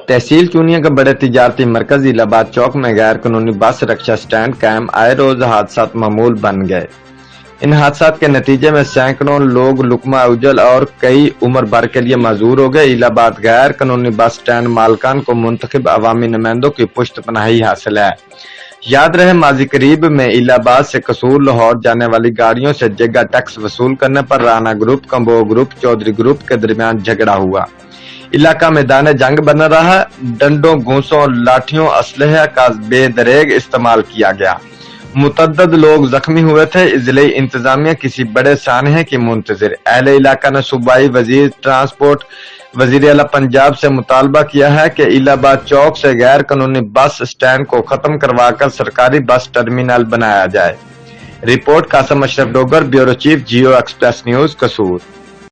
तहसील चूनिया का बड़े तिजारती मरकज इलाहाबाद चौक में गैर कानूनी बस रक्षा स्टैंड कायम आए रोज हादसात मामूल बन गए। इन हादसात के नतीजे में सैकड़ों लोग लुकमा उजल और कई उम्र भर के लिए मजदूर हो गए। इलाहाबाद गैर कानूनी बस स्टैंड मालकान को मुंतखब अवामी नुमाइंदों की पुष्ट पनाही हासिल है। याद रहे माजी करीब में इलाहाबाद से कसूर लाहौर जाने वाली गाड़ियों से जगह टैक्स वसूल करने पर Rana group, Kambo group, Chaudhry group के दरमियान झगड़ा हुआ। इलाका मैदान जंग बना रहा। डंडों, घूंसों, लाठियों, असलहे का बेदरेग इस्तेमाल किया गया। मुतअद्दिद लोग जख्मी हुए थे। जिले इंतजामिया किसी बड़े सानहे की मुंतजिर। अहले इलाका ने सूबाई वजीर ट्रांसपोर्ट वजीर आला पंजाब से मुतालबा किया है कि इलाहाबाद चौक से गैर कानूनी बस स्टैंड को खत्म करवाकर सरकारी बस टर्मिनल बनाया जाए। Report Qasim Ashraf Dogar, bureau chief, Geo Express News, कसूर।